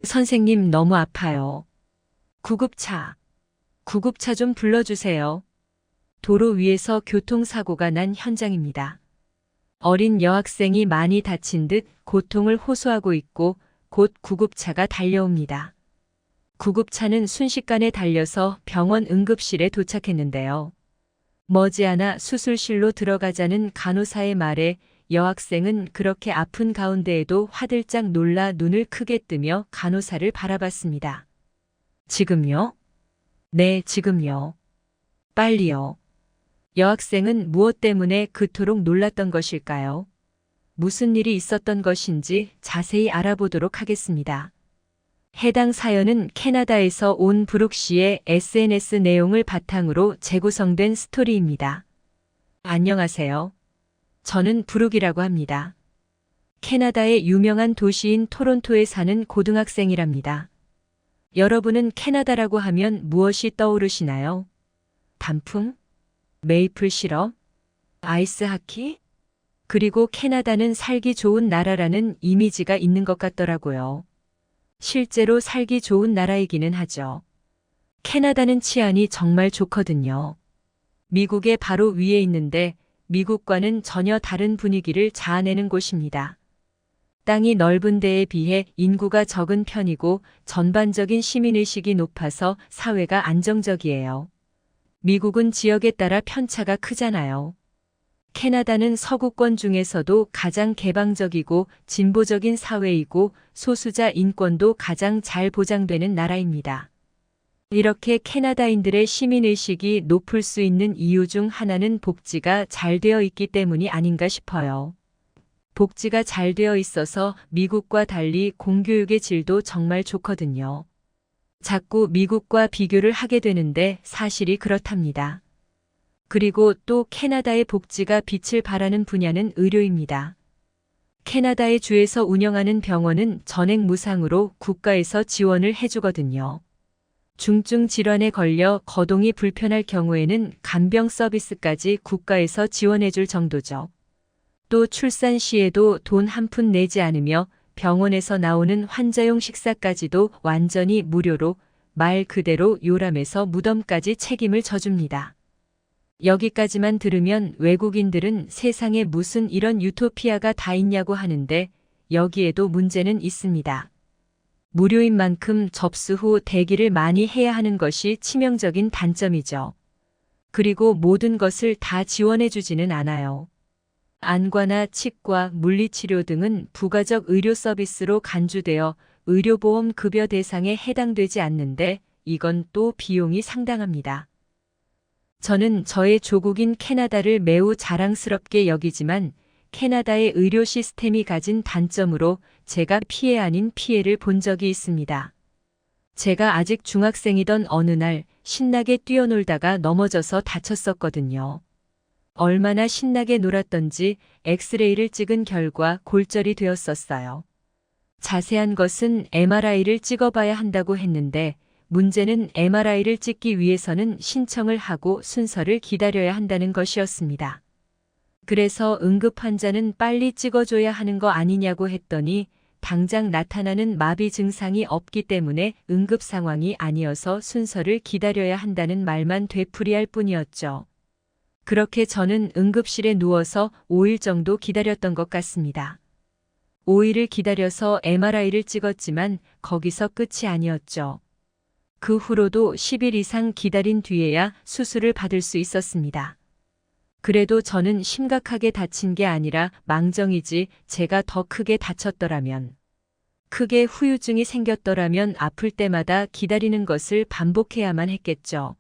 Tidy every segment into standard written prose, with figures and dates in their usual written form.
선생님 너무 아파요. 구급차. 구급차 좀 불러주세요. 도로 위에서 교통사고가 난 현장입니다. 어린 여학생이 많이 다친 듯 고통을 호소하고 있고 곧 구급차가 달려옵니다. 구급차는 순식간에 달려서 병원 응급실에 도착했는데요. 머지않아 수술실로 들어가자는 간호사의 말에 여학생은 그렇게 아픈 가운데에도 화들짝 놀라 눈을 크게 뜨며 간호사를 바라봤습니다. 지금요? 네, 지금요. 빨리요. 여학생은 무엇 때문에 그토록 놀랐던 것일까요? 무슨 일이 있었던 것인지 자세히 알아보도록 하겠습니다. 해당 사연은 캐나다에서 온 브룩 씨의 SNS 내용을 바탕으로 재구성된 스토리입니다. 안녕하세요. 저는 브룩이라고 합니다. 캐나다의 유명한 도시인 토론토에 사는 고등학생이랍니다. 여러분은 캐나다라고 하면 무엇이 떠오르시나요? 단풍? 메이플 시럽? 아이스 하키? 그리고 캐나다는 살기 좋은 나라라는 이미지가 있는 것 같더라고요. 실제로 살기 좋은 나라이기는 하죠. 캐나다는 치안이 정말 좋거든요. 미국의 바로 위에 있는데 미국과는 전혀 다른 분위기를 자아내는 곳입니다. 땅이 넓은 데에 비해 인구가 적은 편이고 전반적인 시민의식이 높아서 사회가 안정적이에요. 미국은 지역에 따라 편차가 크잖아요. 캐나다는 서구권 중에서도 가장 개방적이고 진보적인 사회이고 소수자 인권도 가장 잘 보장되는 나라입니다. 이렇게 캐나다인들의 시민의식이 높을 수 있는 이유 중 하나는 복지가 잘 되어 있기 때문이 아닌가 싶어요. 복지가 잘 되어 있어서 미국과 달리 공교육의 질도 정말 좋거든요. 자꾸 미국과 비교를 하게 되는데 사실이 그렇답니다. 그리고 또 캐나다의 복지가 빛을 발하는 분야는 의료입니다. 캐나다의 주에서 운영하는 병원은 전액 무상으로 국가에서 지원을 해주거든요. 중증 질환에 걸려 거동이 불편할 경우에는 간병 서비스까지 국가에서 지원해줄 정도죠. 또 출산 시에도 돈 한 푼 내지 않으며 병원에서 나오는 환자용 식사까지도 완전히 무료로 말 그대로 요람에서 무덤까지 책임을 져줍니다. 여기까지만 들으면 외국인들은 세상에 무슨 이런 유토피아가 다 있냐고 하는데 여기에도 문제는 있습니다. 무료인 만큼 접수 후 대기를 많이 해야 하는 것이 치명적인 단점이죠. 그리고 모든 것을 다 지원해주지는 않아요. 안과나 치과, 물리치료 등은 부가적 의료 서비스로 간주되어 의료보험 급여 대상에 해당되지 않는데 이건 또 비용이 상당합니다. 저는 저의 조국인 캐나다를 매우 자랑스럽게 여기지만 캐나다의 의료 시스템이 가진 단점으로 제가 피해 아닌 피해를 본 적이 있습니다. 제가 아직 중학생이던 어느 날 신나게 뛰어놀다가 넘어져서 다쳤었거든요. 얼마나 신나게 놀았던지 엑스레이를 찍은 결과 골절이 되었었어요. 자세한 것은 MRI를 찍어봐야 한다고 했는데 문제는 MRI를 찍기 위해서는 신청을 하고 순서를 기다려야 한다는 것이었습니다. 그래서 응급 환자는 빨리 찍어줘야 하는 거 아니냐고 했더니 당장 나타나는 마비 증상이 없기 때문에 응급 상황이 아니어서 순서를 기다려야 한다는 말만 되풀이할 뿐이었죠. 그렇게 저는 응급실에 누워서 5일 정도 기다렸던 것 같습니다. 5일을 기다려서 MRI를 찍었지만 거기서 끝이 아니었죠. 그 후로도 10일 이상 기다린 뒤에야 수술을 받을 수 있었습니다. 그래도 저는 심각하게 다친 게 아니라 망정이지 제가 더 크게 다쳤더라면, 크게 후유증이 생겼더라면 아플 때마다 기다리는 것을 반복해야만 했겠죠.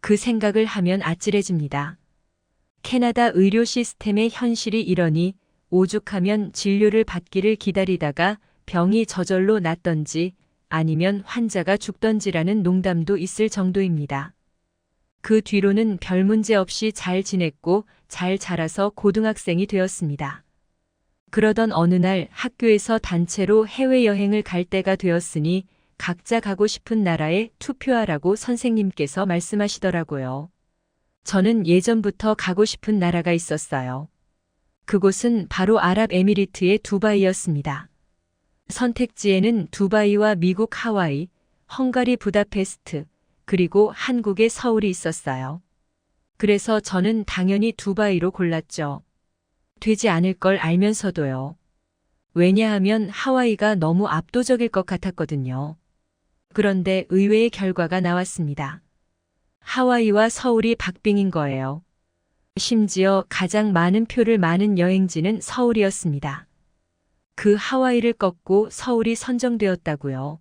그 생각을 하면 아찔해집니다. 캐나다 의료 시스템의 현실이 이러니 오죽하면 진료를 받기를 기다리다가 병이 저절로 낫던지 아니면 환자가 죽던지라는 농담도 있을 정도입니다. 그 뒤로는 별 문제 없이 잘 지냈고 잘 자라서 고등학생이 되었습니다. 그러던 어느 날 학교에서 단체로 해외여행을 갈 때가 되었으니 각자 가고 싶은 나라에 투표하라고 선생님께서 말씀하시더라고요. 저는 예전부터 가고 싶은 나라가 있었어요. 그곳은 바로 아랍에미리트의 두바이였습니다. 선택지에는 두바이와 미국 하와이, 헝가리 부다페스트, 그리고 한국의 서울이 있었어요. 그래서 저는 당연히 두바이로 골랐죠. 되지 않을 걸 알면서도요. 왜냐하면 하와이가 너무 압도적일 것 같았거든요. 그런데 의외의 결과가 나왔습니다. 하와이와 서울이 박빙인 거예요. 심지어 가장 많은 표를 많은 여행지는 서울이었습니다. 그 하와이를 꺾고 서울이 선정되었다고요.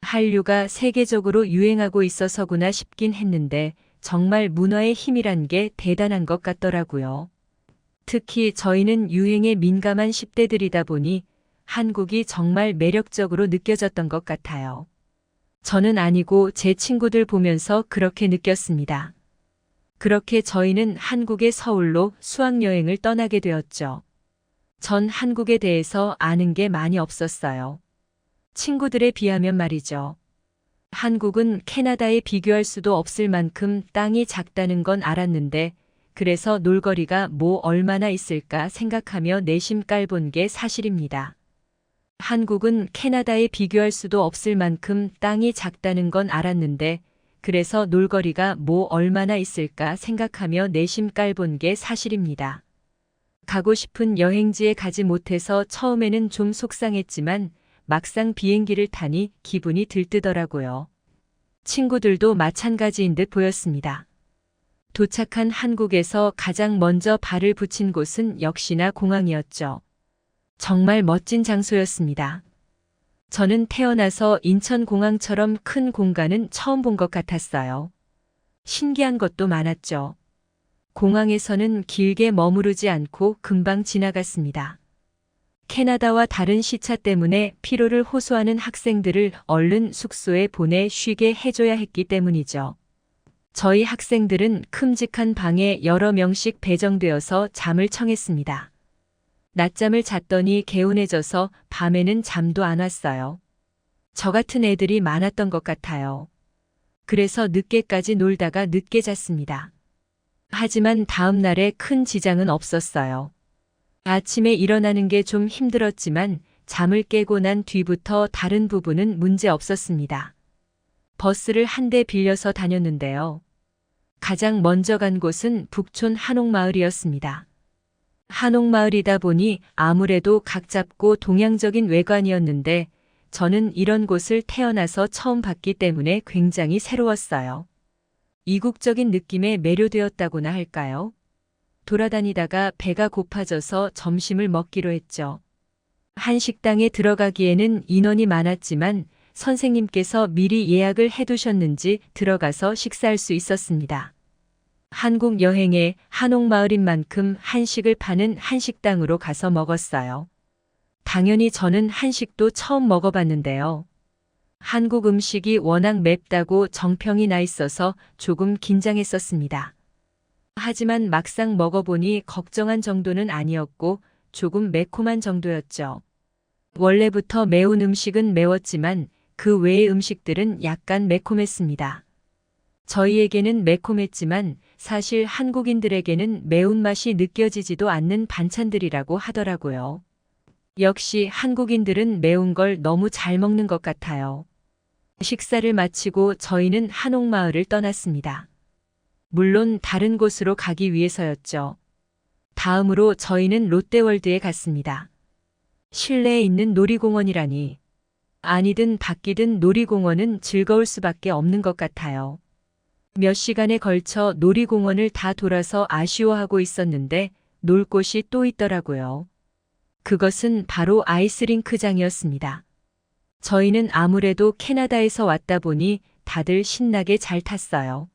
한류가 세계적으로 유행하고 있어서구나 싶긴 했는데 정말 문화의 힘이란 게 대단한 것 같더라고요. 특히 저희는 유행에 민감한 10대들이다 보니 한국이 정말 매력적으로 느껴졌던 것 같아요. 저는 아니고 제 친구들 보면서 그렇게 느꼈습니다. 그렇게 저희는 한국의 서울로 수학여행을 떠나게 되었죠. 전 한국에 대해서 아는 게 많이 없었어요. 친구들에 비하면 말이죠. 한국은 캐나다에 비교할 수도 없을 만큼 땅이 작다는 건 알았는데 그래서 놀거리가 뭐 얼마나 있을까 생각하며 내심 깔본 게 사실입니다. 한국은 캐나다에 비교할 수도 없을 만큼 땅이 작다는 건 알았는데 그래서 놀거리가 뭐 얼마나 있을까 생각하며 내심 깔본 게 사실입니다. 가고 싶은 여행지에 가지 못해서 처음에는 좀 속상했지만 막상 비행기를 타니 기분이 들뜨더라고요. 친구들도 마찬가지인 듯 보였습니다. 도착한 한국에서 가장 먼저 발을 붙인 곳은 역시나 공항이었죠. 정말 멋진 장소였습니다. 저는 태어나서 인천공항처럼 큰 공간은 처음 본 것 같았어요. 신기한 것도 많았죠. 공항에서는 길게 머무르지 않고 금방 지나갔습니다. 캐나다와 다른 시차 때문에 피로를 호소하는 학생들을 얼른 숙소에 보내 쉬게 해줘야 했기 때문이죠. 저희 학생들은 큼직한 방에 여러 명씩 배정되어서 잠을 청했습니다. 낮잠을 잤더니 개운해져서 밤에는 잠도 안 왔어요. 저 같은 애들이 많았던 것 같아요. 그래서 늦게까지 놀다가 늦게 잤습니다. 하지만 다음 날에 큰 지장은 없었어요. 아침에 일어나는 게 좀 힘들었지만 잠을 깨고 난 뒤부터 다른 부분은 문제 없었습니다. 버스를 한 대 빌려서 다녔는데요. 가장 먼저 간 곳은 북촌 한옥마을이었습니다. 한옥마을이다 보니 아무래도 각 잡고 동양적인 외관이었는데 저는 이런 곳을 태어나서 처음 봤기 때문에 굉장히 새로웠어요. 이국적인 느낌에 매료되었다고나 할까요? 돌아다니다가 배가 고파져서 점심을 먹기로 했죠. 한식당에 들어가기에는 인원이 많았지만 선생님께서 미리 예약을 해두셨는지 들어가서 식사할 수 있었습니다. 한국 여행에 한옥마을인 만큼 한식을 파는 한식당으로 가서 먹었어요. 당연히 저는 한식도 처음 먹어봤는데요. 한국 음식이 워낙 맵다고 정평이 나 있어서 조금 긴장했었습니다. 하지만 막상 먹어보니 걱정한 정도는 아니었고 조금 매콤한 정도였죠. 원래부터 매운 음식은 매웠지만 그 외의 음식들은 약간 매콤했습니다. 저희에게는 매콤했지만 사실 한국인들에게는 매운맛이 느껴지지도 않는 반찬들이라고 하더라고요. 역시 한국인들은 매운 걸 너무 잘 먹는 것 같아요. 식사를 마치고 저희는 한옥마을을 떠났습니다. 물론 다른 곳으로 가기 위해서였죠. 다음으로 저희는 롯데월드에 갔습니다. 실내에 있는 놀이공원이라니. 아니든 밖이든 놀이공원은 즐거울 수밖에 없는 것 같아요. 몇 시간에 걸쳐 놀이공원을 다 돌아서 아쉬워하고 있었는데 놀 곳이 또 있더라고요. 그것은 바로 아이스링크장이었습니다. 저희는 아무래도 캐나다에서 왔다 보니 다들 신나게 잘 탔어요.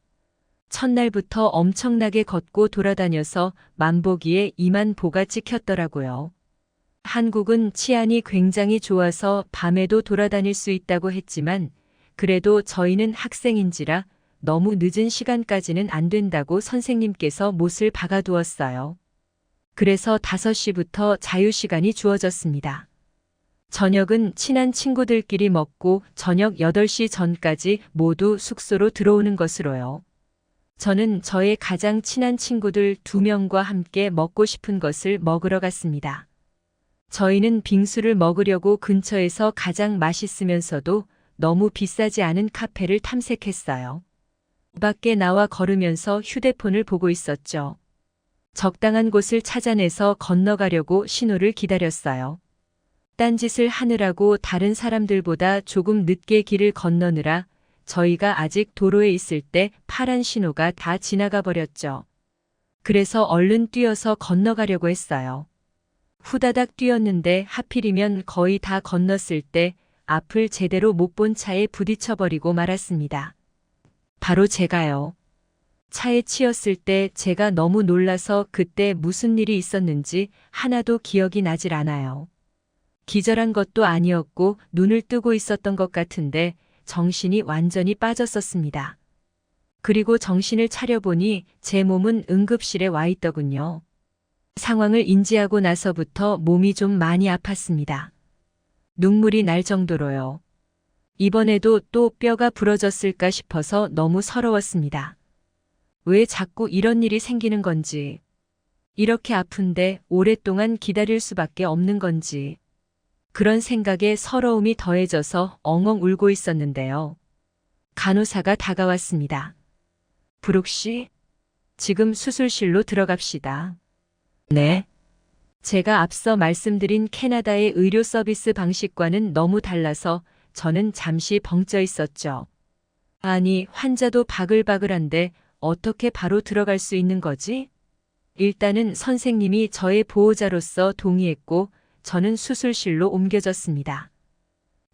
첫날부터 엄청나게 걷고 돌아다녀서 만보기에 2만 보가 찍혔더라고요. 한국은 치안이 굉장히 좋아서 밤에도 돌아다닐 수 있다고 했지만 그래도 저희는 학생인지라 너무 늦은 시간까지는 안 된다고 선생님께서 못을 박아두었어요. 그래서 5시부터 자유시간이 주어졌습니다. 저녁은 친한 친구들끼리 먹고 저녁 8시 전까지 모두 숙소로 들어오는 것으로요. 저는 저의 가장 친한 친구들 2명과 함께 먹고 싶은 것을 먹으러 갔습니다. 저희는 빙수를 먹으려고 근처에서 가장 맛있으면서도 너무 비싸지 않은 카페를 탐색했어요. 밖에 나와 걸으면서 휴대폰을 보고 있었죠. 적당한 곳을 찾아내서 건너가려고 신호를 기다렸어요. 딴짓을 하느라고 다른 사람들보다 조금 늦게 길을 건너느라 저희가 아직 도로에 있을 때 파란 신호가 다 지나가 버렸죠. 그래서 얼른 뛰어서 건너가려고 했어요. 후다닥 뛰었는데 하필이면 거의 다 건넜을 때 앞을 제대로 못 본 차에 부딪혀버리고 말았습니다. 바로 제가요. 차에 치였을 때 제가 너무 놀라서 그때 무슨 일이 있었는지 하나도 기억이 나질 않아요. 기절한 것도 아니었고 눈을 뜨고 있었던 것 같은데 정신이 완전히 빠졌었습니다. 그리고 정신을 차려보니 제 몸은 응급실에 와 있더군요. 상황을 인지하고 나서부터 몸이 좀 많이 아팠습니다. 눈물이 날 정도로요. 이번에도 또 뼈가 부러졌을까 싶어서 너무 서러웠습니다. 왜 자꾸 이런 일이 생기는 건지, 이렇게 아픈데 오랫동안 기다릴 수밖에 없는 건지, 그런 생각에 서러움이 더해져서 엉엉 울고 있었는데요. 간호사가 다가왔습니다. 브룩 씨, 지금 수술실로 들어갑시다. 네. 제가 앞서 말씀드린 캐나다의 의료 서비스 방식과는 너무 달라서 저는 잠시 벙쪄 있었죠. 아니, 환자도 바글바글한데 어떻게 바로 들어갈 수 있는 거지? 일단은 선생님이 저의 보호자로서 동의했고 저는 수술실로 옮겨졌습니다.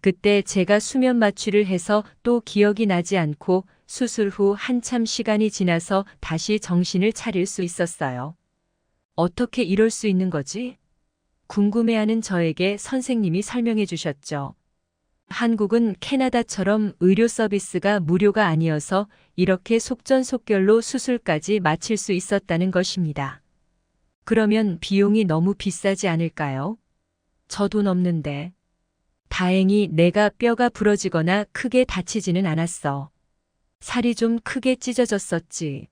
그때 제가 수면 마취를 해서 또 기억이 나지 않고 수술 후 한참 시간이 지나서 다시 정신을 차릴 수 있었어요. 어떻게 이럴 수 있는 거지? 궁금해하는 저에게 선생님이 설명해 주셨죠. 한국은 캐나다처럼 의료 서비스가 무료가 아니어서 이렇게 속전속결로 수술까지 마칠 수 있었다는 것입니다. 그러면 비용이 너무 비싸지 않을까요? 저 돈 없는데. 다행히 내가 뼈가 부러지거나 크게 다치지는 않았어. 살이 좀 크게 찢어졌었지.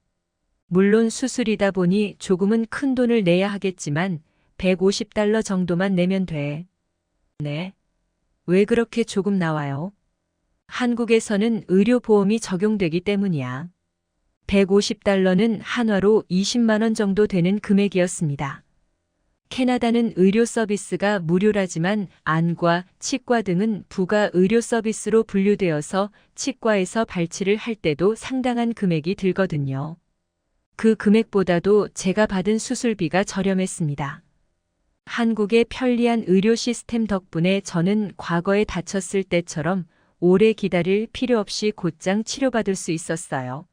물론 수술이다 보니 조금은 큰 돈을 내야 하겠지만 $150 정도만 내면 돼. 네. 왜 그렇게 조금 나와요? 한국에서는 의료보험이 적용되기 때문이야. $150는 한화로 20만 원 정도 되는 금액이었습니다. 캐나다는 의료 서비스가 무료라지만 안과 치과 등은 부가 의료 서비스로 분류되어서 치과에서 발치를 할 때도 상당한 금액이 들거든요. 그 금액보다도 제가 받은 수술비가 저렴했습니다. 한국의 편리한 의료 시스템 덕분에 저는 과거에 다쳤을 때처럼 오래 기다릴 필요 없이 곧장 치료받을 수 있었어요.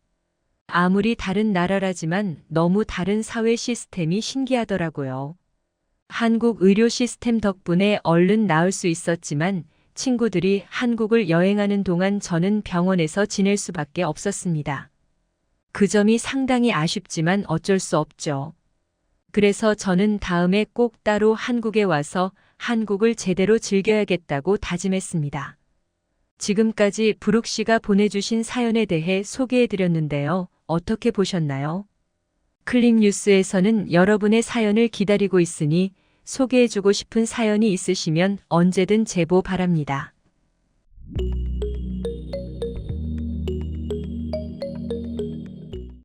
아무리 다른 나라라지만 너무 다른 사회 시스템이 신기하더라고요. 한국 의료 시스템 덕분에 얼른 나을 수 있었지만 친구들이 한국을 여행하는 동안 저는 병원에서 지낼 수밖에 없었습니다. 그 점이 상당히 아쉽지만 어쩔 수 없죠. 그래서 저는 다음에 꼭 따로 한국에 와서 한국을 제대로 즐겨야겠다고 다짐했습니다. 지금까지 브룩 씨가 보내주신 사연에 대해 소개해드렸는데요. 어떻게 보셨나요? 클릭뉴스에서는 여러분의 사연을 기다리고 있으니 소개해주고 싶은 사연이 있으시면 언제든 제보 바랍니다.